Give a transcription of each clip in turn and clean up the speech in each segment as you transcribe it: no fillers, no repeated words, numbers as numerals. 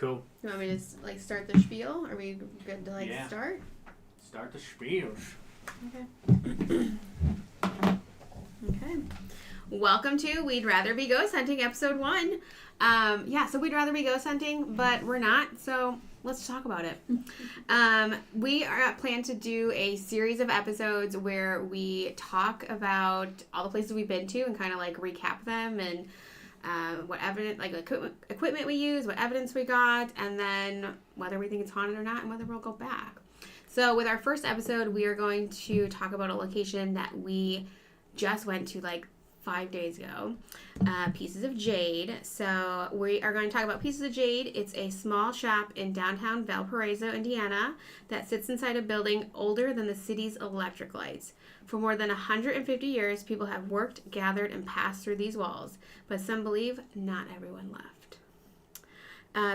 Cool. You want me to just, like, start the spiel? Are we good to, like, start? Start the spiels. Okay. Okay. Welcome to We'd Rather Be Ghost Hunting, episode 1. So we'd rather be ghost hunting, but we're not, so let's talk about it. We are plan to do a series of episodes where we talk about all the places we've been to and kind of, like, recap them and what evidence, like, equipment we use, what evidence we got, and then whether we think it's haunted or not, and whether we'll go back. So with our first episode, we are going to talk about a location that we just went to, like, 5 days ago, Pieces of Jayde. So we are going to talk about Pieces of Jayde. It's a small shop in downtown Valparaiso, Indiana, that sits inside a building older than the city's electric lights. For more than 150 years, people have worked, gathered, and passed through these walls, but some believe not everyone left.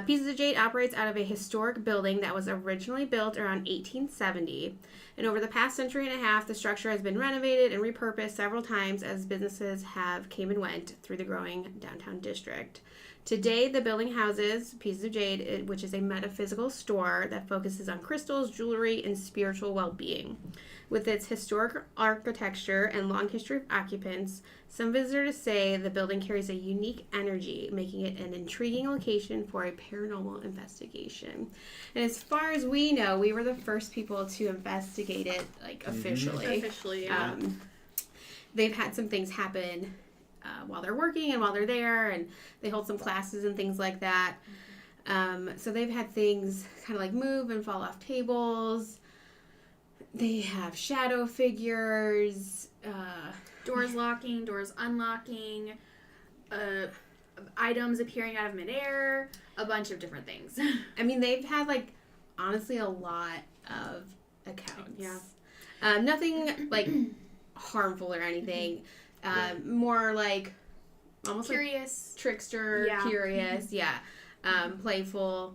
Pieces of Jayde operates out of a historic building that was originally built around 1870, and over the past century and a half, the structure has been renovated and repurposed several times as businesses have came and went through the growing downtown district. Today, the building houses Pieces of Jayde, which is a metaphysical store that focuses on crystals, jewelry, and spiritual well-being. With its historic architecture and long history of occupants, some visitors say the building carries a unique energy, making it an intriguing location for a paranormal investigation. And as far as we know, we were the first people to investigate it, like, officially. Mm-hmm. Officially, yeah. They've had some things happen while they're working and while they're there, and they hold some classes and things like that. So they've had things kind of, like, move and fall off tables. They have shadow figures, doors locking, doors unlocking, items appearing out of midair, a bunch of different things. I mean, they've had, like, honestly, a lot of accounts. Yeah. Nothing, like, harmful or anything. More like almost curious, like trickster, curious, playful.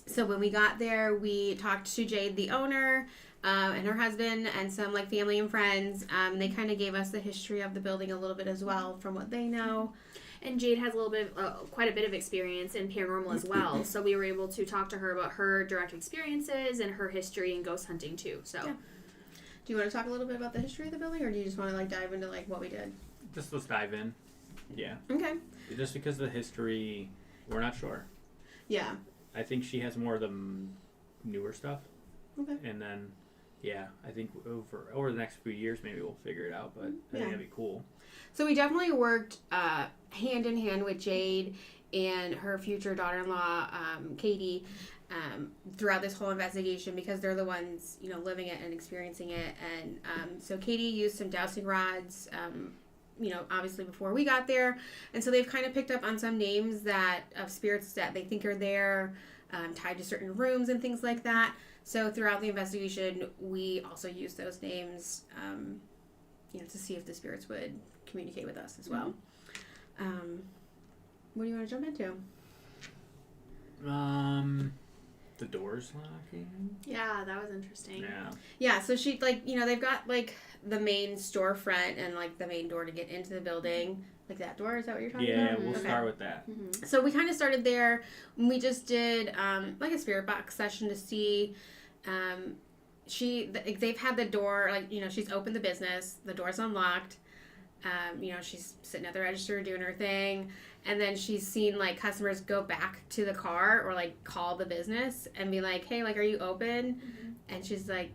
So when we got there, we talked to Jade, the owner, and her husband, and some, like, family and friends. They kind of gave us the history of the building a little bit as well, from what they know. And Jade has a little bit, quite a bit of experience in paranormal as well. So we were able to talk to her about her direct experiences and her history in ghost hunting too. So, yeah. Do you want to talk a little bit about the history of the building, or do you just want to, like, dive into, like, what we did? Just let's dive in. Yeah. Okay. Just because of the history, we're not sure. Yeah. I think she has more of the newer stuff. Okay. And then, I think over the next few years, maybe we'll figure it out, but I think that'd be cool. So we definitely worked hand in hand with Jade and her future daughter-in-law, Katie, throughout this whole investigation, because they're the ones, living it and experiencing it. And so Katie used some dowsing rods, obviously before we got there. And so they've kind of picked up on some names of spirits that they think are there, tied to certain rooms and things like that. So throughout the investigation, we also used those names, to see if the spirits would communicate with us as well. What do you want to jump into? The doors locking. Yeah, that was interesting. Yeah, so she, like, they've got, like, the main storefront and, like, the main door to get into the building. Like that door, is that what you're talking about? Yeah, we'll start with that. Mm-hmm. So we kind of started there. We just did, like, a spirit box session to see. They've had the door, like, she's opened the business. The door's unlocked. She's sitting at the register doing her thing. And then she's seen, like, customers go back to the car or, like, call the business and be like, hey, like, are you open? Mm-hmm. And she's like,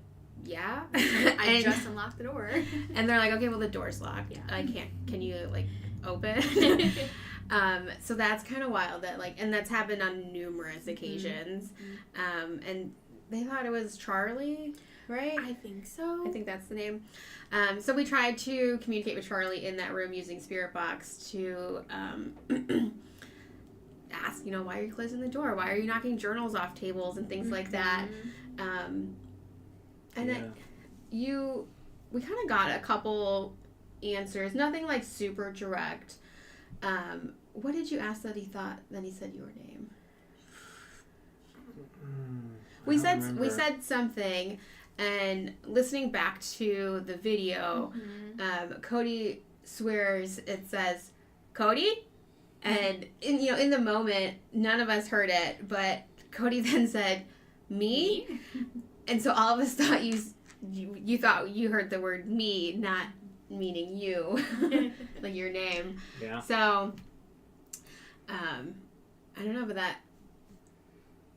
yeah. I just unlocked the door. And they're like, okay, well, the door's locked. Yeah. Can you, like, open? So that's kind of wild that, like, and that's happened on numerous occasions. Mm-hmm. And they thought it was Charlie, right? I think so. I think that's the name. So we tried to communicate with Charlie in that room using Spirit Box to ask, why are you closing the door? Why are you knocking journals off tables and things like that? And then we kind of got a couple answers, nothing, like, super direct. What did you ask that he thought? Then he said your name. We said something. And listening back to the video, Cody swears it says, Cody? And in the moment, none of us heard it, but Cody then said, "Me?" And so all of us thought you thought you heard the word "me," not meaning you, like your name. Yeah. So, I don't know, but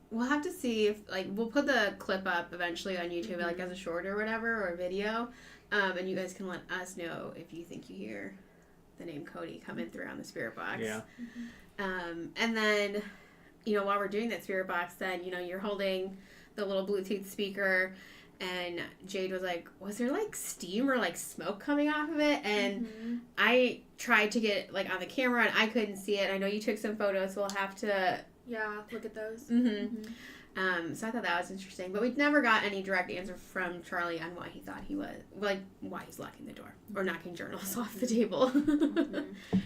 we'll have to see if, like, we'll put the clip up eventually on YouTube, like, as a short or whatever, or a video, and you guys can let us know if you think you hear the name Cody coming through on the spirit box. Yeah. And then, while we're doing that spirit box, then, you're holding the little Bluetooth speaker, and Jade was like, was there, like, steam or, like, smoke coming off of it? And I tried to get, like, on the camera, and I couldn't see it. I know you took some photos, so we'll have to... Yeah, look at those. So I thought that was interesting. But we never got any direct answer from Charlie on why he thought he was... Like, why he's locking the door. Or knocking journals off the table.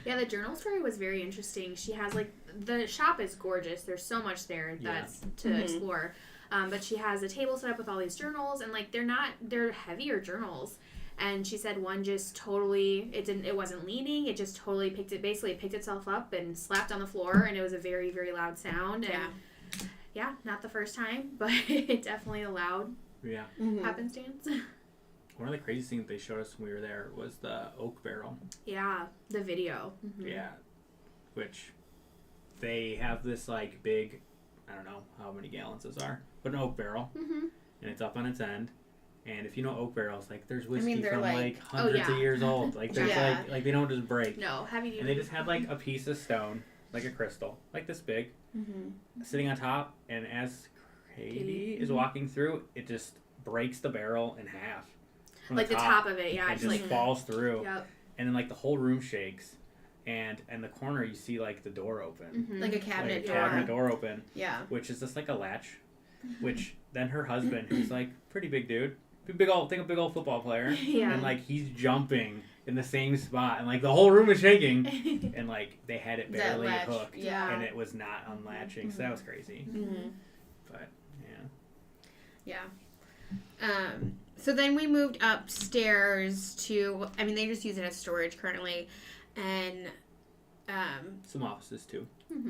Yeah, the journal story was very interesting. She has, like... The shop is gorgeous. There's so much there that's to explore. But she has a table set up with all these journals, and, like, they're heavier journals. And she said one just totally, it wasn't leaning, it just totally picked itself up and slapped on the floor, and it was a very, very loud sound. And yeah, not the first time, but definitely a loud happenstance. One of the craziest things they showed us when we were there was the oak barrel. Yeah, the video. Yeah, which they have this, like, big, I don't know how many gallons those are, but an oak barrel, and it's up on its end. And if you know oak barrels, like, there's whiskey from like hundreds of years old. Like, there's like they don't just break. No, heavy duty. And they just had, like, a piece of stone, like a crystal, like this big, sitting on top. And as Katie is walking through, it just breaks the barrel in half. Like the top of it, yeah. It just falls through. Yep. And then, like, the whole room shakes. And in the corner, you see, like, the door open. Like a cabinet door. Cabinet door open. Yeah. Which is just like a latch. Which then her husband, who's, like, pretty big dude. Big old football player. Yeah. And, like, he's jumping in the same spot. And, like, the whole room is shaking. And, like, they had it barely hooked. Yeah. And it was not unlatching. So that was crazy. But, yeah. Yeah. So then we moved upstairs to, I mean, they just use it as storage currently. And, some offices, too.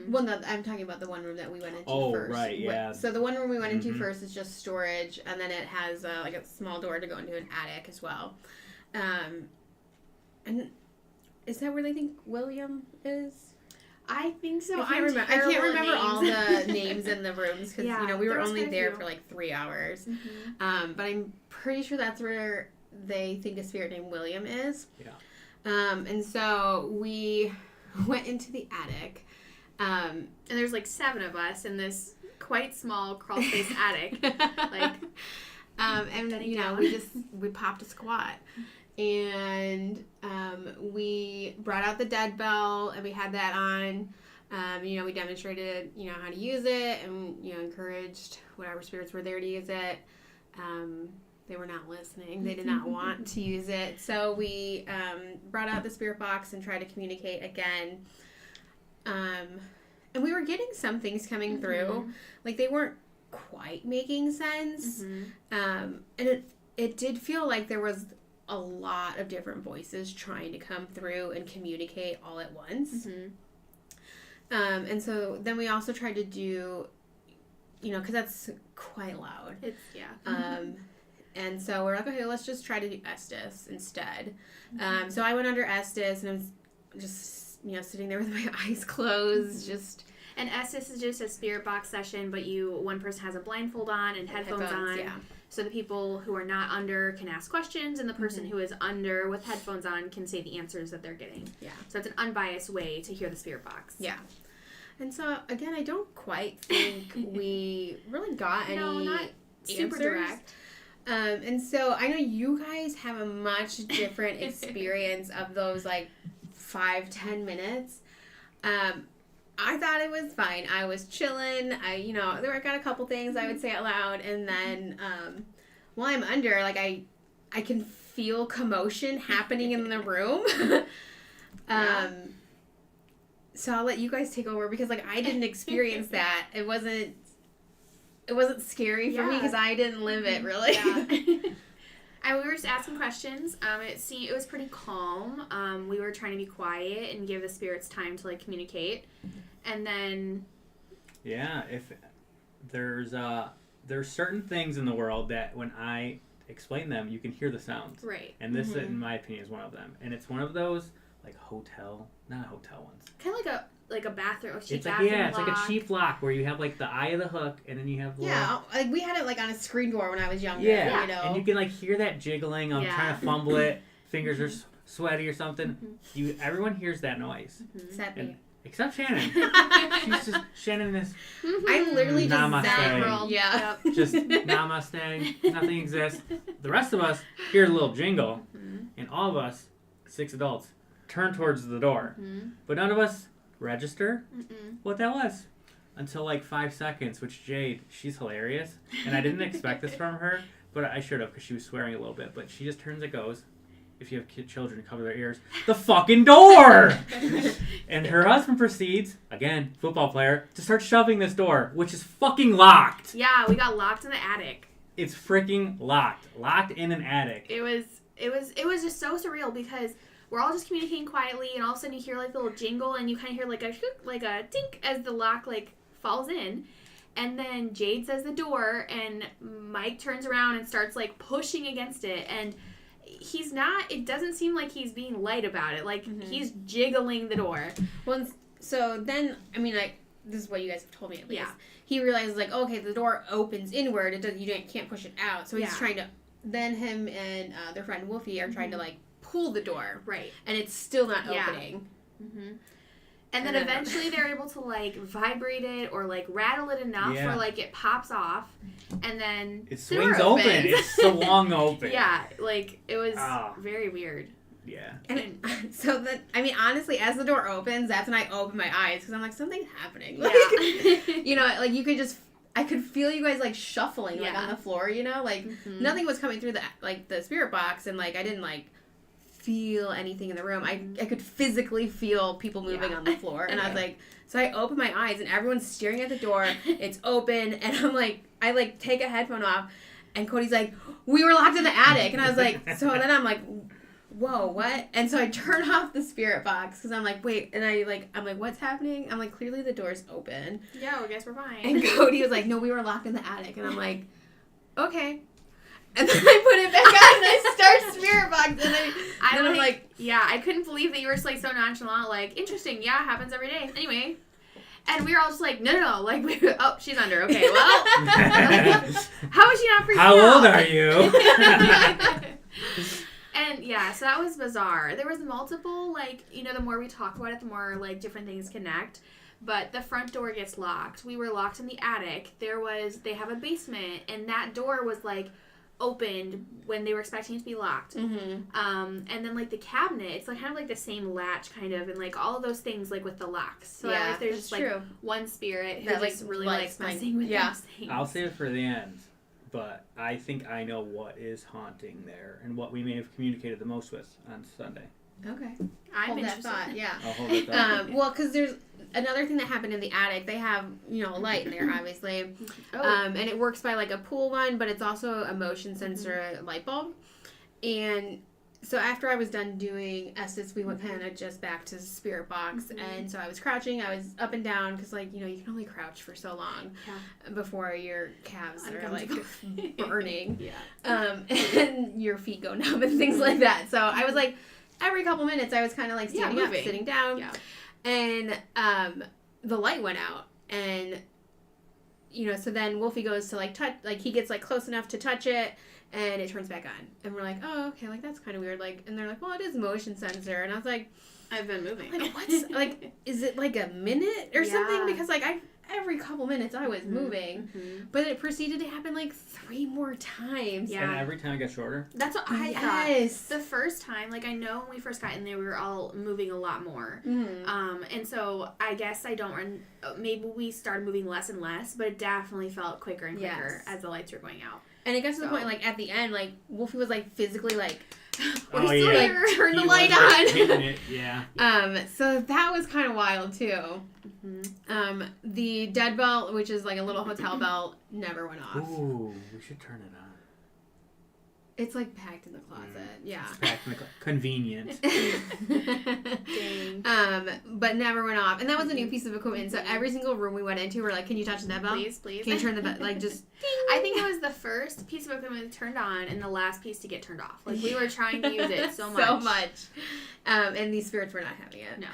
well, no, I'm talking about the one room that we went into first. Oh, right, yeah. So the one room we went into first is just storage, and then it has like a small door to go into an attic as well. And is that where they think William is? I think so. I can't remember all the names in the rooms because we were only there for like 3 hours. But I'm pretty sure that's where they think a spirit named William is. Yeah. And so we went into the attic. And there's like 7 of us in this quite small crawl space attic. Like, and we popped a squat, and we brought out the dead bell, and we had that on. We demonstrated how to use it, and encouraged whatever spirits were there to use it. They were not listening. They did not want to use it. So we brought out the spirit box and tried to communicate again. And we were getting some things coming through. Like, they weren't quite making sense. And it did feel like there was a lot of different voices trying to come through and communicate all at once. And so then we also tried to do, because that's quite loud. And so we're like, okay, let's just try to do Estes instead. So I went under Estes, and I was just, sitting there with my eyes closed, just... And Estes is just a spirit box session, but one person has a blindfold on and headphones on. Yeah. So the people who are not under can ask questions, and the person who is under with headphones on can say the answers that they're getting. Yeah. So it's an unbiased way to hear the spirit box. Yeah. And so, again, I don't quite think we really got any not super answers. direct. And so I know you guys have a much different experience of those, like, 5-10 minutes. I thought it was fine. I was chilling. I got a couple things I would say out loud, and then while I'm under, like, I can feel commotion happening in the room. So I'll let you guys take over because, like, I didn't experience that. It wasn't scary for me because I didn't live it really. We were just asking questions. It was pretty calm. We were trying to be quiet and give the spirits time to like communicate, and then. Yeah, if there's certain things in the world that when I explain them, you can hear the sounds. Right. And this, in my opinion, is one of them. And it's one of those like not hotel ones. Kind of like a bathroom. It's like a cheap lock where you have like the eye of the hook, and then you have like we had it like on a screen door when I was younger. Yeah, you know? And you can like hear that jiggling. I'm trying to fumble it. Fingers are sweaty or something. Everyone hears that noise. Except me. Except Shannon. Shannon is. I literally just namaste. Yeah. Just namaste. Nothing exists. The rest of us hear a little jingle, and all of us, 6 adults, turn towards the door. But none of us register what that was until like 5 seconds, which Jade, she's hilarious. And I didn't expect this from her, but I should have because she was swearing a little bit. But she just turns and goes, if you have children, cover their ears, the fucking door! And her husband proceeds, again, football player, to start shoving this door, which is fucking locked. Yeah, we got locked in the attic. It's freaking locked. Locked in an attic. It was just so surreal because we're all just communicating quietly, and all of a sudden you hear like the little jingle, and you kind of hear like a tink as the lock like falls in. And then Jade says the door, and Mike turns around and starts like pushing against it, and it doesn't seem like he's being light about it. Like, he's jiggling the door. Well, so then, I mean, like, this is what you guys have told me at least. Yeah. He realizes, like, okay, the door opens inward. You can't push it out. So he's trying to, then him and their friend Wolfie are trying to, like, pull the door. Right. And it's still not opening. And then eventually they're able to, like, vibrate it or, like, rattle it enough where, like, it pops off. And then it swings open. It's swung open. Yeah, like, it was very weird. Yeah. And so that, I mean, honestly, as the door opens, that's when I open my eyes because I'm like, something's happening. Like, you know, like, you could just, I could feel you guys, like, shuffling, like, on the floor, you know? Like, nothing was coming through the spirit box, and, like, I didn't, like, feel anything in the room. I could physically feel people moving on the floor, and I was like, so I open my eyes, and everyone's staring at the door. It's open, and I'm like, I like take a headphone off, and Cody's like, we were locked in the attic, and I was like, so then I'm like, whoa, what? And so I turn off the spirit box because I'm like, wait, and I'm like, what's happening? I'm like, clearly the door's open. Yeah, well, I guess we're fine. And Cody was like, no, we were locked in the attic, and I'm like, okay. And then I put it back on, and I start spirit box, and I'm like, yeah, I couldn't believe that you were just like so nonchalant, like, interesting, yeah, it happens every day. Anyway. And we were all just like, no, like, oh, she's under, okay, well, how is she not freaking out? How old are you? And yeah, so that was bizarre. There was multiple, like, you know, the more we talk about it, the more, like, different things connect. But the front door gets locked. We were locked in the attic. They have a basement, and that door was, like, opened when they were expecting it to be locked. And then, like, the cabinet, it's, like, kind of like the same latch, kind of, and, like, all of those things, like, with the locks. So I if there's just, like, one spirit who just really likes messing with those things. I'll save it for the end. But I think I know what is haunting there and what we may have communicated the most with on Sunday. Okay. I'm hold that thought, yeah. I'll hold that thought. Well, because there's another thing that happened in the attic. They have, you know, a light in there, obviously. And it works by, like, a pool one, but it's also a motion sensor light bulb. And so after I was done doing Estes, we went kind of just back to the spirit box. And so I was crouching. I was up and down because, like, you know, you can only crouch for so long before your calves are, like, burning. And your feet go numb and things like that. So I was, like, every couple minutes I was kind of, like, standing up, sitting down. And the light went out. And, you know, so then Wolfie goes to, like, touch, like, he gets, like, close enough to touch it. And it turns back on. And we're like, oh, okay, like, that's kind of weird. Like, and they're like, well, it is motion sensor. And I was like, I've been moving. Like, what's, like, is it, like, a minute or something? Because, like, every couple minutes I was moving. But it proceeded to happen, like, 3 more times. And every time it got shorter? That's what I thought. The first time, like, I know when we first got in there, we were all moving a lot more. And so I guess maybe we started moving less and less, but it definitely felt quicker and quicker as the lights were going out. And it got to the point, like, at the end, like, Wolfie was, like, physically, like, we're still here. Like, turn the light on. It, so that was kind of wild, too. The dead belt, which is, like, a little hotel belt, never went off. Ooh, we should turn it on. It's like packed in the closet. Yeah. It's packed in the convenient. Dang. But never went off. And that was a new piece of equipment. So every single room we went into, we're like, can you touch that bell? Please. Can you turn the bell? Like, just ding. I think it was the first piece of equipment turned on and the last piece to get turned off. Like, we were trying to use it so much. And these spirits were not having it. No.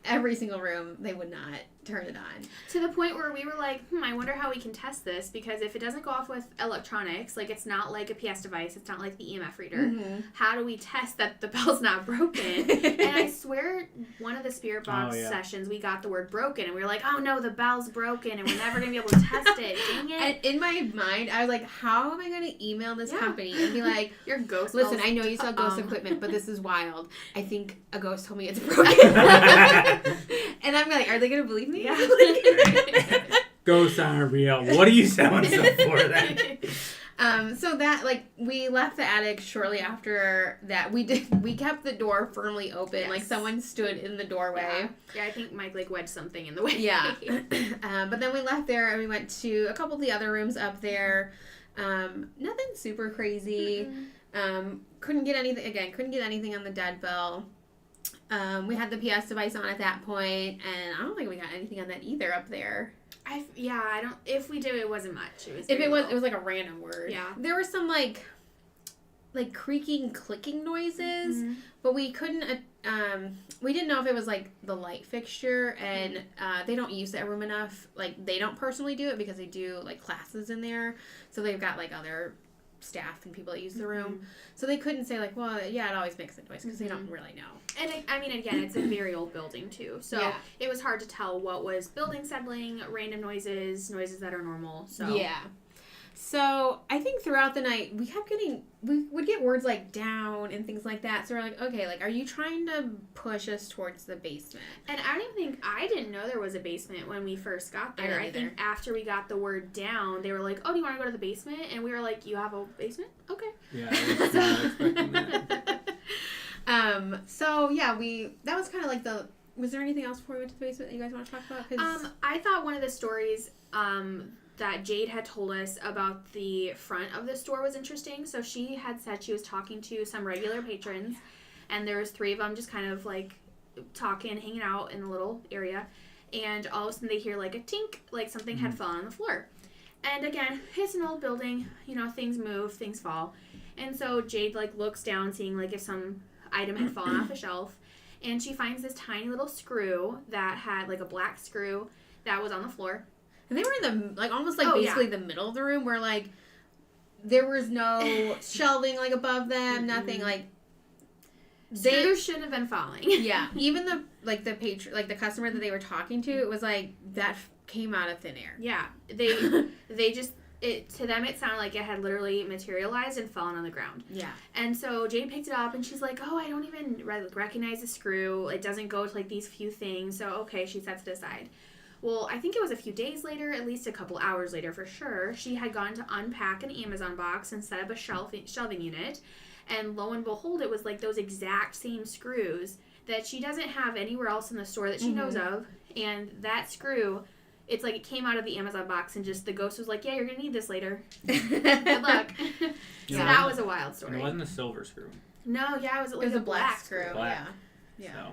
Every single room, they would not turn it on. To the point where we were like, I wonder how we can test this, because if it doesn't go off with electronics, like it's not like a PS device, it's not like the EMF reader, how do we test that the bell's not broken? And I swear one of the spirit box sessions, we got the word broken, and we were like, oh no, the bell's broken, and we're never going to be able to test it. Dang it. And in my mind, I was like, how am I going to email this company and be like, your ghost listen, I know you sell ghost equipment, but this is wild. I think a ghost told me it's broken. And I'm like, are they going to believe me? Yeah. Ghosts aren't real. What are you selling stuff for then? So that, like, we left the attic shortly after that. We kept the door firmly open. Yes. Like, someone stood in the doorway. Yeah, I think Mike, like, wedged something in the way. Yeah. But then we left there and we went to a couple of the other rooms up there. Nothing super crazy. Couldn't get anything on the dead bell. We had the PS device on at that point, and I don't think we got anything on that either up there. I don't. If we did, it wasn't much. It was like a random word. Yeah. There were some like creaking, clicking noises, but we couldn't. We didn't know if it was like the light fixture, and they don't use that room enough. Like, they don't personally do it because they do like classes in there, so they've got like other staff and people that use the room, so they couldn't say like, well, yeah, it always makes a noise, because they don't really know. And I mean, again, it's a very old building too, so it was hard to tell what was building settling, random noises that are normal. So so I think throughout the night we would get words like down and things like that, so we're like, okay, like, are you trying to push us towards the basement? And I didn't know there was a basement when we first got there. I think after we got the word down, they were like, oh, do you want to go to the basement? And we were like, you have a basement? Okay. Yeah, I was not expecting that. So yeah, that was kind of like was there anything else before we went to the basement that you guys want to talk about? I thought one of the stories that Jade had told us about the front of the store was interesting. So she had said she was talking to some regular patrons, and there was 3 of them just kind of like talking, hanging out in a little area, and all of a sudden they hear like a tink, like something had fallen on the floor. And again, it's an old building, things move, things fall. And so Jade like looks down, seeing like if some item had fallen off a shelf, and she finds this tiny little screw that had like a black screw that was on the floor. And they were in the, like, almost like basically the middle of the room, where like there was no shelving like above them, nothing. Like, screws shouldn't have been falling. Yeah, even the customer that they were talking to, it was like that came out of thin air. Yeah, they just. To them, it sounded like it had literally materialized and fallen on the ground. Yeah. And so Jade picked it up, and she's like, oh, I don't even recognize the screw. It doesn't go to, like, these few things. So, okay, she sets it aside. Well, I think it was a few days later, at least a couple hours later for sure, she had gone to unpack an Amazon box and set up a shelving unit. And lo and behold, it was, like, those exact same screws that she doesn't have anywhere else in the store that she knows of. And that screw... It's like it came out of the Amazon box, and just the ghost was like, yeah, you're going to need this later. Good luck. So that was a wild story. And it wasn't a silver screw. No, yeah, it was a black screw. Black. Yeah.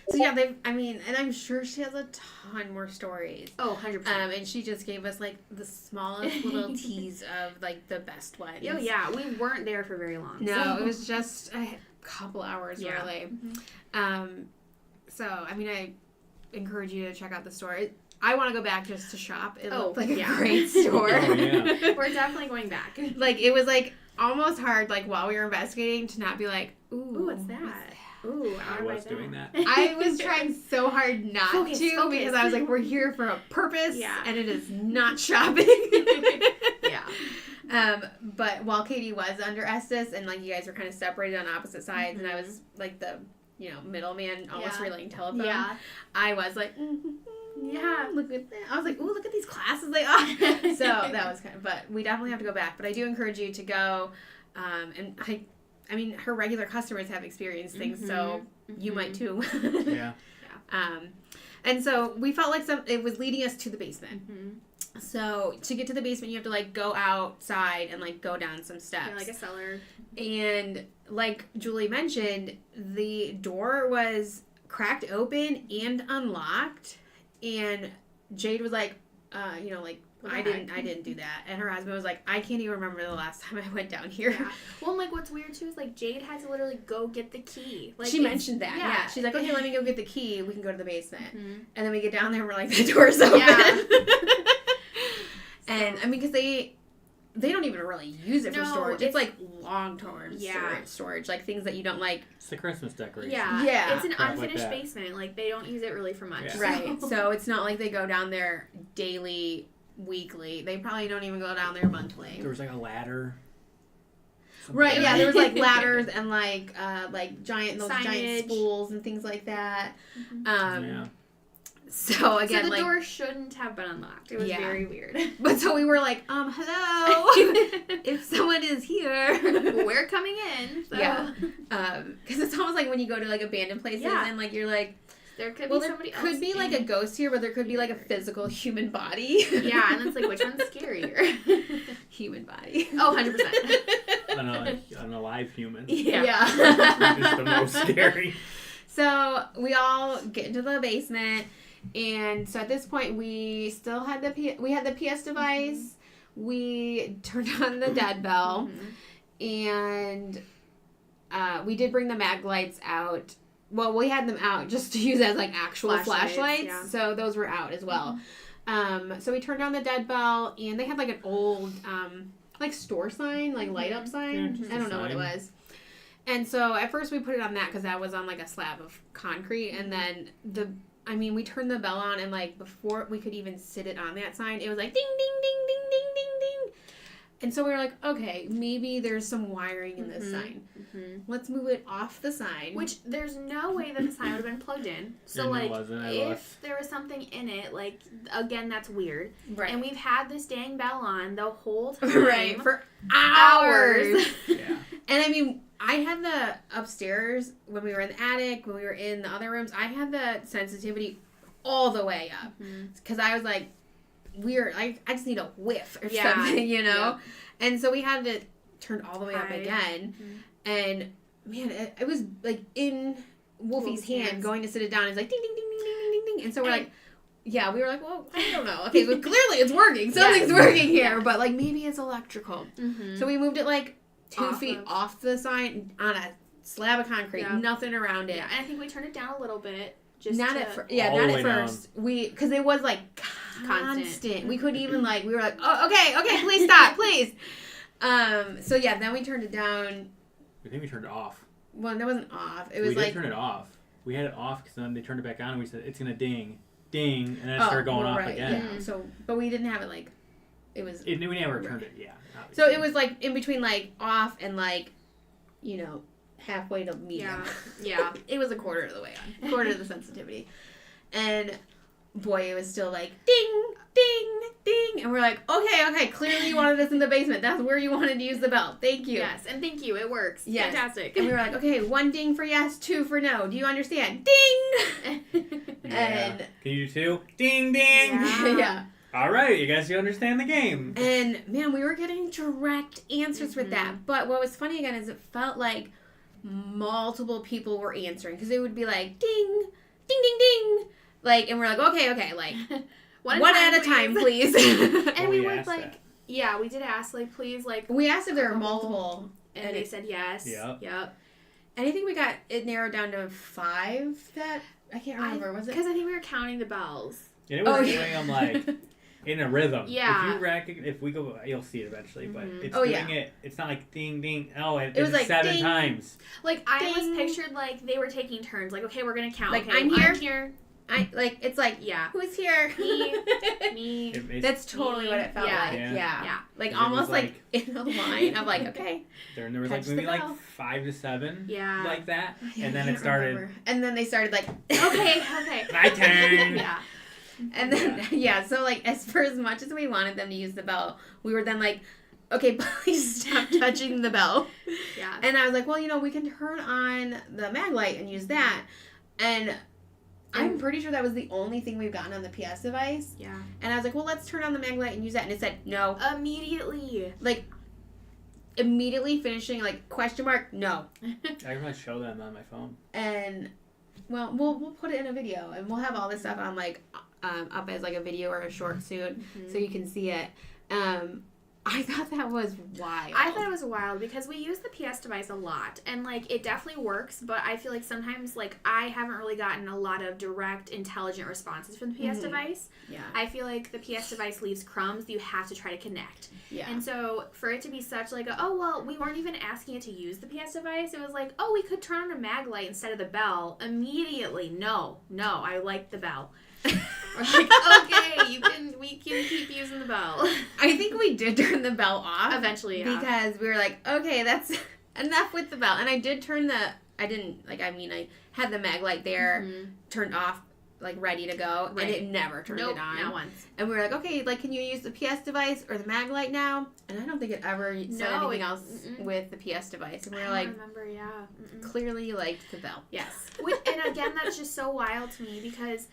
So yeah, and I'm sure she has a ton more stories. Oh, 100%. And she just gave us, like, the smallest little tease of, like, the best ones. Oh, yeah. We weren't there for very long. No, it was just a couple hours, really. So, I mean, I encourage you to check out the store. I want to go back just to shop. It looked like a great store. Oh, yeah. We're definitely going back. Like, it was, like, almost hard, like, while we were investigating to not be like, ooh, what's that? Ooh, I was doing that. I was trying so hard not to because I was like, we're here for a purpose, and it is not shopping. But while Katie was under Estes, and, like, you guys were kind of separated on opposite sides, and I was, like, the, middleman, almost relaying telephone, I was like, look at that. I was like, ooh, look at these classes they are. So that was but we definitely have to go back. But I do encourage you to go. And I mean, her regular customers have experienced things, so you might too. Yeah. And so we felt like it was leading us to the basement. So to get to the basement, you have to like go outside and like go down some steps. Yeah, like a cellar. And like Julie mentioned, the door was cracked open and unlocked. And Jade was like, like, I didn't do that. And her husband was like, I can't even remember the last time I went down here. Yeah. Well, and like what's weird too is like Jade had to literally go get the key. Like she mentioned that. Yeah. She's like, okay, let me go get the key. We can go to the basement. Mm-hmm. And then we get down there and we're like, the door's open. Yeah. And I mean, because they don't even really use it for storage. It's like long-term storage, like things that you don't like. It's the Christmas decoration. Yeah. It's an Crap unfinished like that. basement. Like they don't use it really for much. Yeah. Right. So it's not like they go down there daily, weekly. They probably don't even go down there monthly. There was like a ladder. Right. Yeah. There was like ladders and like giant Signage. spools and things like that. Mm-hmm. Yeah. So again, so the like, door shouldn't have been unlocked. It was very weird. But so we were like, hello, if someone is here, we're coming in. So. Yeah. Because it's almost like when you go to like abandoned places and like you're like, there could well, be there somebody else. could be like a ghost here, but there could be like a physical human body. Yeah, and it's like, which one's scarier? Human body. Oh, 100%. An alive human. Yeah. It's the most scary. So we all get into the basement, and so at this point we still had the PS device. Mm-hmm. We turned on the dead bell, and we did bring the mag lights out. Well, we had them out just to use as like actual flashlights. Yeah. So those were out as well. Mm-hmm. So we turned on the dead bell, and they had like an old like store sign, like light up sign. Yeah, I don't know what it was. And so at first we put it on that because that was on like a slab of concrete, and then we turned the bell on, and like before we could even sit it on that sign, it was like ding ding ding ding ding ding ding. And so we were like, okay, maybe there's some wiring in this sign. Mm-hmm. Let's move it off the sign. Which there's no way that the sign would have been plugged in. So like, if there was something in it, like again, that's weird. Right. And we've had this dang bell on the whole time. Right. For hours. Yeah. And I mean, I had the upstairs when we were in the attic, when we were in the other rooms, I had the sensitivity all the way up. Because I was like, I just need a whiff or something, you know? Yeah. And so we had it turned all the way up again. Mm-hmm. And man, it was like in Wolfie's hand going to sit it down. It's like ding, ding, ding, ding, ding, ding, ding. And so we're like, yeah, we were like, well, I don't know. Okay, so clearly it's working. Something's working here. But like maybe it's electrical. Mm-hmm. So we moved it like 2 feet off the sign on a slab of concrete, nothing around it. Yeah, and I think we turned it down a little bit. Just not at first. Yeah, not at first. Because it was like constant. We couldn't even like. We were like, oh, okay, please stop, please. So yeah, then we turned it down. I think we turned it off. Well, that wasn't off. It was we did turn it off. We had it off because then they turned it back on, and we said it's gonna ding, ding, and then it started going off again. Yeah. So, but we didn't have it like. It was. We never turned it. Yeah. Obviously. So it was like in between like off and like, halfway to medium. Yeah. It was a quarter of the way on. Quarter of the sensitivity. And boy, it was still like ding, ding, ding. And we're like, okay, clearly you wanted us in the basement. That's where you wanted to use the bell. Thank you. Yes, and thank you. It works. Yes. Fantastic. And we were like, okay, 1 ding for yes, 2 for no. Do you understand? Ding! And can you do 2? Ding, ding! Yeah. All right, you guys, you understand the game. And man, we were getting direct answers with that. But what was funny again is it felt like multiple people were answering because it would be like ding, ding, ding, ding, like, and we're like, okay, like one at a time, please. And we would like, we did ask like, please, like, we asked if there were multiple, and they said yes. Yep. And I think we got it narrowed down to 5. That I can't remember. Was it? Because I think we were counting the bells. And it was doing them like in a rhythm. Yeah. If we go, you'll see it eventually. But it's doing it. It's not like ding ding. Oh, it was like 7 times. Like I always pictured like they were taking turns. Like, okay, we're gonna count. Like okay, I'm here. I like it's like who's here? Me. That's totally what it felt like. Yeah. Like almost like in a line. I'm like, okay. There was like maybe like 5 to 7. Yeah. Like that. And then it started. Remember. And then they started like okay. My turn. Yeah. And then so like as much as we wanted them to use the bell, we were then like, okay, please stop touching the bell. Yeah. And I was like, well, we can turn on the mag light and use that. And I'm pretty sure that was the only thing we've gotten on the PS device. Yeah. And I was like, well, let's turn on the mag light and use that. And it said no. Immediately. Like, immediately finishing, like, question mark, no. I can show them on my phone. And, well, we'll put it in a video. And we'll have all this stuff on, like, up as, like, a video or a short soon. So you can see it. I thought that was wild. I thought it was wild because we use the PS device a lot, and like it definitely works, but I feel like sometimes like I haven't really gotten a lot of direct, intelligent responses from the PS device. Yeah. I feel like the PS device leaves crumbs that you have to try to connect. Yeah. And so for it to be such like a, oh well, we weren't even asking it to use the PS device. It was like, oh, we could turn on a mag light instead of the bell. Immediately, no, I like the bell. We're like, okay, we can keep using the bell. I think we did turn the bell off. Eventually, yeah. Because we were like, okay, that's enough with the bell. And I did turn I had the mag light there, turned off, like, ready to go, and it never turned it on. Not once. And we were like, okay, like, can you use the PS device or the mag light now? And I don't think it ever said anything else with the PS device. And we were like, remember, yeah. Clearly you liked the bell. Yes. And again, that's just so wild to me because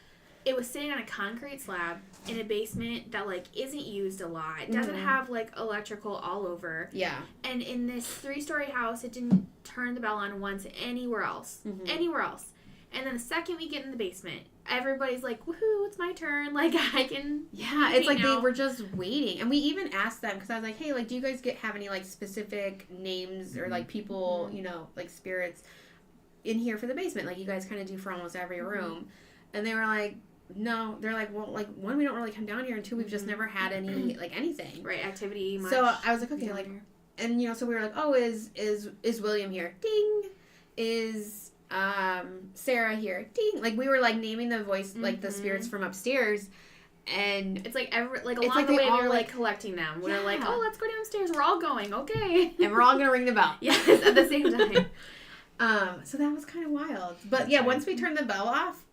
it was sitting on a concrete slab in a basement that, like, isn't used a lot. It doesn't have, like, electrical all over. Yeah. And in this 3-story house, it didn't turn the bell on once anywhere else. Anywhere else. And then the second we get in the basement, everybody's like, woohoo, it's my turn. Like, I can... Yeah, it's like they were just waiting. And we even asked them, because I was like, hey, like, do you guys have any, like, specific names or, like, people, you know, like, spirits in here for the basement? Like, you guys kind of do for almost every room. And they were like... No, they're like, well, like, one, we don't really come down here, and two, we've just never had any, like, anything. Right, activity, much. So I was like, okay, like, and, you know, so we were like, oh, is William here? Ding! Is, Sarah here? Ding! Like, we were, like, naming the voice, like, the spirits from upstairs, and... It's like, along the way, we were, like, collecting them. We were like, oh, let's go downstairs, we're all going, okay. And we're all gonna ring the bell. Yes, at the same time. So that was kind of wild. But, yeah, once we turned the bell off,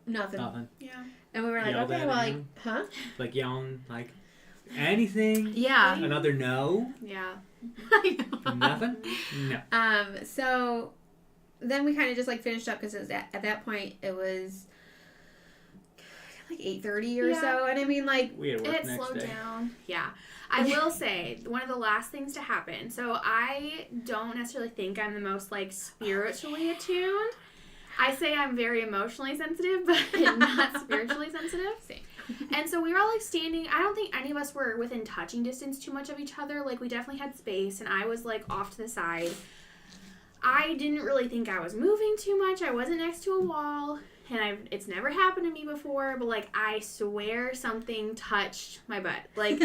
Nothing. Yeah. And we were like, Yelled okay, well, like, huh? Like yelling, like, anything? Yeah. Another no? Yeah. I know. Nothing? No. So then we kind of just, like, finished up because at that point it was like 8:30 or so. And I mean, like, we had work it next slowed day. down. Yeah. I will say, one of the last things to happen. So I don't necessarily think I'm the most, like, spiritually attuned. I say I'm very emotionally sensitive, but not spiritually sensitive. Same. And so we were all, like, standing. I don't think any of us were within touching distance too much of each other. Like, we definitely had space, and I was, like, off to the side. I didn't really think I was moving too much. I wasn't next to a wall, and it's never happened to me before, but, like, I swear something touched my butt. Like,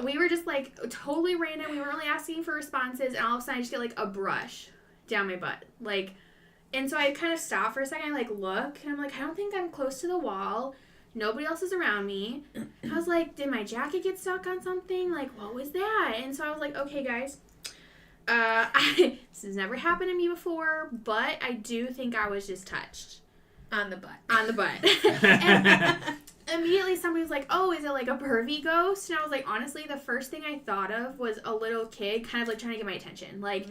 we were just, like, totally random. We weren't really asking for responses, and all of a sudden I just get, like, a brush down my butt. Like... And so I kind of stopped for a second, I, like, look, and I'm like, I don't think I'm close to the wall. Nobody else is around me. I was like, did my jacket get stuck on something? Like, what was that? And so I was like, okay, guys, this has never happened to me before, but I do think I was just touched. On the butt. On the butt. And immediately somebody was like, oh, is it like a pervy ghost? And I was like, honestly, the first thing I thought of was a little kid kind of like trying to get my attention. Like,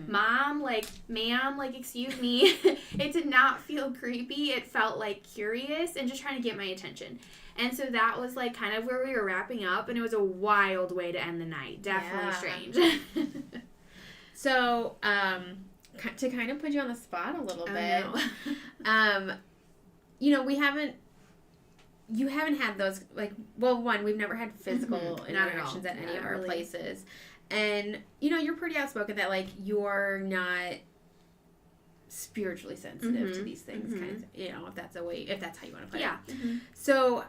mom, like, ma'am, like, excuse me. It did not feel creepy. It felt like curious and just trying to get my attention. And so that was like kind of where we were wrapping up, and it was a wild way to end the night. Definitely strange. So, to kind of put you on the spot a little bit, no. You know, you haven't had those, like, well, one, we've never had physical interactions at any of our places. And, you know, you're pretty outspoken that, like, you're not spiritually sensitive to these things, kind of, you know, if that's how you want to put it. So,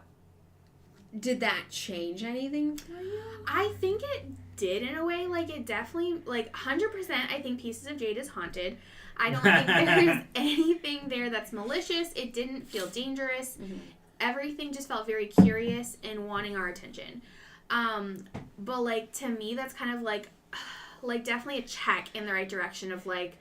did that change anything for you? I think it did in a way. Like, it definitely, like, 100% I think Pieces of Jayde is haunted. I don't think there is anything there that's malicious. It didn't feel dangerous. Everything just felt very curious and wanting our attention. But, like, to me, that's kind of, like definitely a check in the right direction of, like,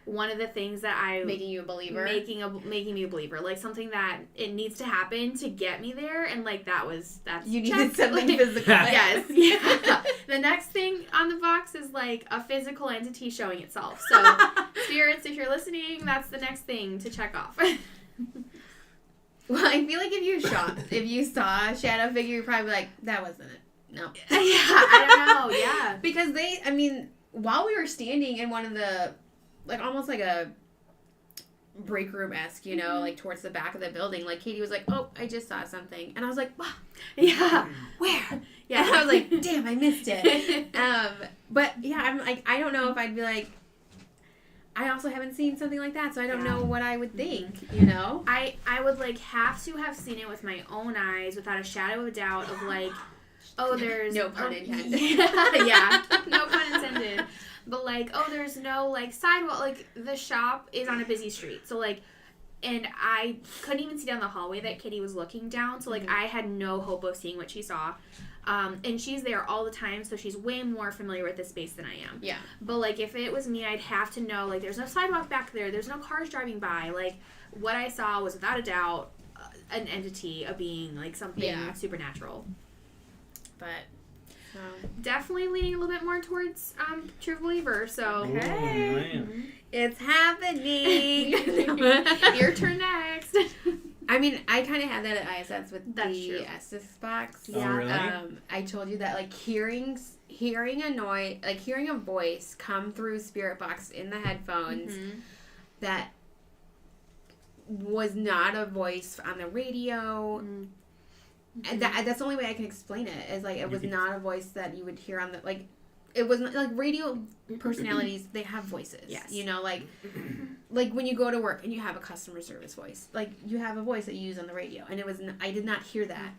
one of the things that making you a believer, making me a believer, like something that it needs to happen to get me there, and like that's you needed something physical. Yes, yeah. The next thing on the box is like a physical entity showing itself. So spirits, if you're listening, that's the next thing to check off. Well, I feel like if you saw a shadow figure, you'd probably be like, that wasn't it. No. Yeah, I don't know. Yeah, because while we were standing in one of the, like almost like a break room-esque, you know, like towards the back of the building, like Katie was like, oh, I just saw something. And I was like, wow. Yeah. Where? Yeah. And I was like, damn, I missed it. But yeah, I'm like, I don't know if I'd be like, I also haven't seen something like that, so I don't know what I would think, you know? I would like have to have seen it with my own eyes without a shadow of a doubt of like, oh, there's no pun intended. Yeah, no pun intended. But like, oh, there's no like sidewalk. Like the shop is on a busy street, so like, and I couldn't even see down the hallway that Kitty was looking down. So like, I had no hope of seeing what she saw. And she's there all the time, so she's way more familiar with this space than I am. Yeah. But like, if it was me, I'd have to know like, there's no sidewalk back there. There's no cars driving by. Like, what I saw was without a doubt an entity, a being, like something supernatural. But definitely leaning a little bit more towards true believer. So okay, it's happening. Your turn next. I mean, I kind of had that at ISS with the Estes box. Yeah. Oh, really? I told you that like hearing a voice come through Spirit Box in the headphones that was not a voice on the radio. Mm-hmm. And that's the only way I can explain it, is like it was not a voice that you would hear on the, like, it wasn't like radio personalities, they have voices. Yes. You know, like when you go to work and you have a customer service voice, like you have a voice that you use on the radio, and I did not hear that,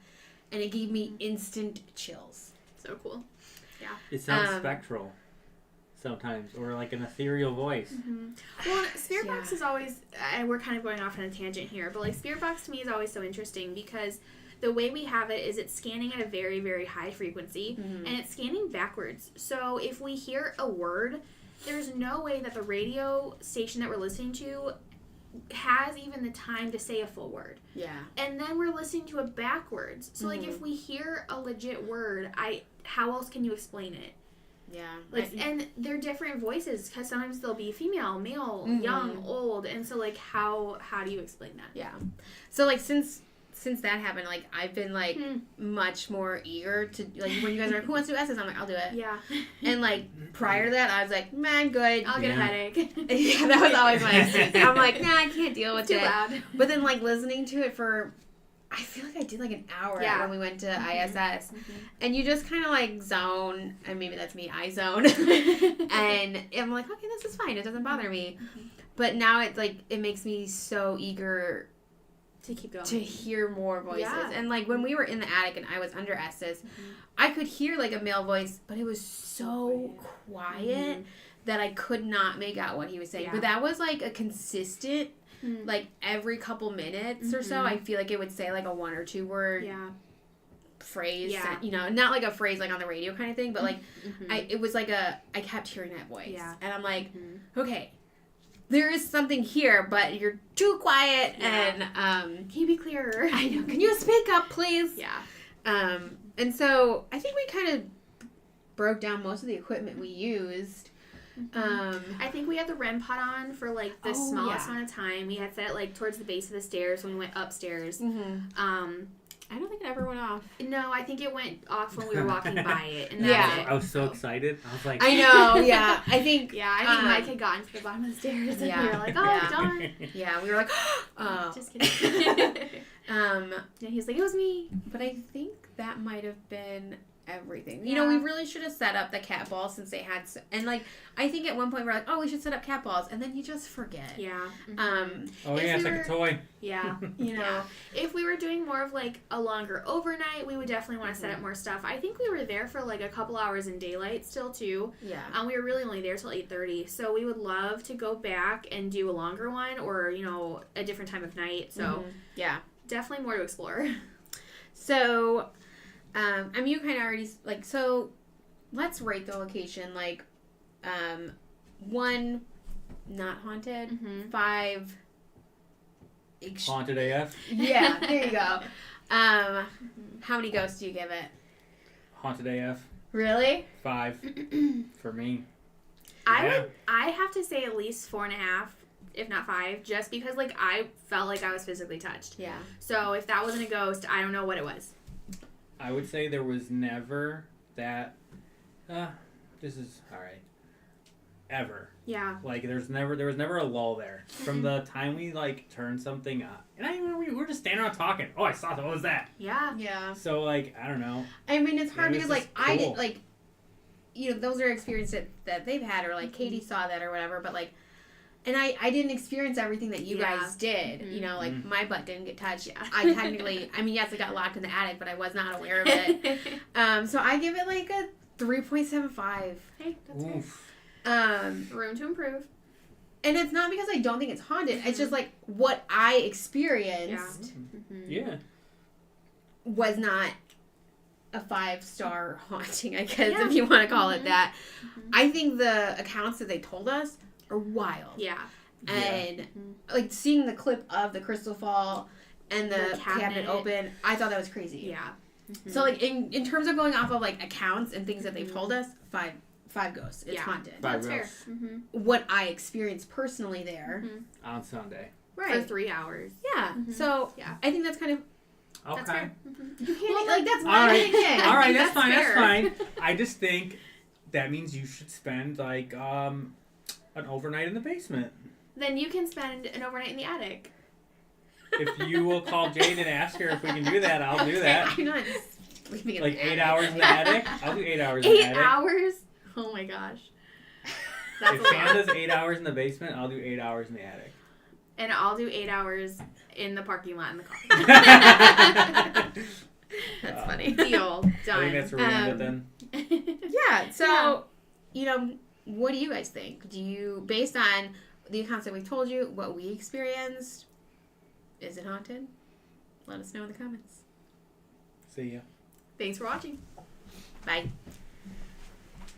and it gave me instant chills. So cool. Yeah. It sounds spectral sometimes, or like an ethereal voice. Well, Spirit Box is always, we're kind of going off on a tangent here, but like Spirit Box to me is always so interesting because the way we have it is it's scanning at a very, very high frequency, and it's scanning backwards. So if we hear a word, there's no way that the radio station that we're listening to has even the time to say a full word. Yeah. And then we're listening to it backwards. So like if we hear a legit word, how else can you explain it? Yeah. Like, and they're different voices because sometimes they'll be female, male, young, old, and so like how do you explain that? Yeah. So like since that happened, like I've been like much more eager to, like, when you guys are like, who wants to do S's? I'm like, I'll do it. Yeah. And like prior to that, I was like, man, good. I'll get a headache. Yeah, that was always my excuse. I'm like, nah, I can't deal with it's too loud. But then like listening to it for, I feel like I did like an hour when we went to ISS, and you just kind of like zone, and maybe that's me, I zone, and I'm like, okay, this is fine. It doesn't bother me. But now it's like, it makes me so eager to keep going, to hear more voices. And like when we were in the attic and I was under Estes, I could hear like a male voice, but it was so quiet that I could not make out what he was saying. But that was like a consistent, like every couple minutes or so, I feel like it would say like a 1 or 2 word phrase. Yeah. You know, not like a phrase like on the radio kind of thing, but like it was like I kept hearing that voice. Yeah. And I'm like, okay, there is something here, but you're too quiet, and can you be clearer? I know. Can you speak up, please? Yeah. And so I think we kind of broke down most of the equipment we used. I think we had the REM pod on for like the smallest amount of time. We had set it like towards the base of the stairs when we went upstairs. I don't think it ever went off. No, I think it went off when we were walking by it. And I was so excited. I was like, I know, yeah. I think Mike had gotten to the bottom of the stairs, and we were like, oh, darn. Yeah, we were like, oh. Just kidding. Yeah, he was like, it was me. But I think that might have been everything. You know, we really should have set up the cat balls since they had, and like, I think at one point we're like, oh, we should set up cat balls, and then you just forget. Yeah. Oh yeah, it's like a toy. Yeah. You know, if we were doing more of like a longer overnight, we would definitely want to set up more stuff. I think we were there for like a couple hours in daylight still too. Yeah. We were really only there till 8:30, so we would love to go back and do a longer one, or you know, a different time of night. So yeah, definitely more to explore. So. I mean, you kind of already, like, so let's rate the location, like, 1 not haunted. Mm-hmm. 5 Haunted AF. Yeah, there you go. How many ghosts do you give it? Haunted AF. Really? 5 for me. I have to say at least 4.5, if not 5, just because like I felt like I was physically touched. Yeah. So if that wasn't a ghost, I don't know what it was. I would say there was never that. This is all right. Ever. Yeah. Like there was never a lull there from the time we like turned something on, and we were just standing around talking. Oh, I saw that. What was that? Yeah. Yeah. So like I don't know. I mean, it's hard Maybe because it's like just I cool. did like, you know, those are experiences that they've had, or like Katie saw that or whatever. But like, and I didn't experience everything that you guys did. You know, like my butt didn't get touched. I technically, I mean, yes, it got locked in the attic, but I was not aware of it. So I give it like a 3.75. Hey, that's fair. Oof. Room to improve. And it's not because I don't think it's haunted. It's just like what I experienced Yeah. was not a 5-star haunting, I guess, if you want to call it that. I think the accounts that they told us are wild. Yeah. And like seeing the clip of the crystal fall and the cabinet open, I thought that was crazy. Yeah. So like in terms of going off of like accounts and things that they've told us, 5 ghosts. It's haunted. 5 That's ghosts. fair. Mm-hmm. What I experienced personally there. On Sunday. Right. For 3 hours. Yeah. So Yeah. I think that's kind of Okay. That's fair. you can't like that's All my right. opinion. All right. That's That's fine. fair. That's fine. I just think that means you should spend like an overnight in the basement. Then you can spend an overnight in the attic. If you will call Jade and ask her if we can do that, I'll do that. I'm not sleeping in Like the 8 attic. hours in the attic. I'll do 8 hours in the 8 attic. hours? Oh my gosh. That's If a Sam lot. does 8 hours in the basement, I'll do 8 hours in the attic. And I'll do 8 hours in the parking lot in the car. That's funny. Deal. I Done. think that's where we end it then. Yeah. So, you know, what do you guys think? Do you, based on the accounts that we've told you, what we experienced, is it haunted? Let us know in the comments. See ya. Thanks for watching. Bye.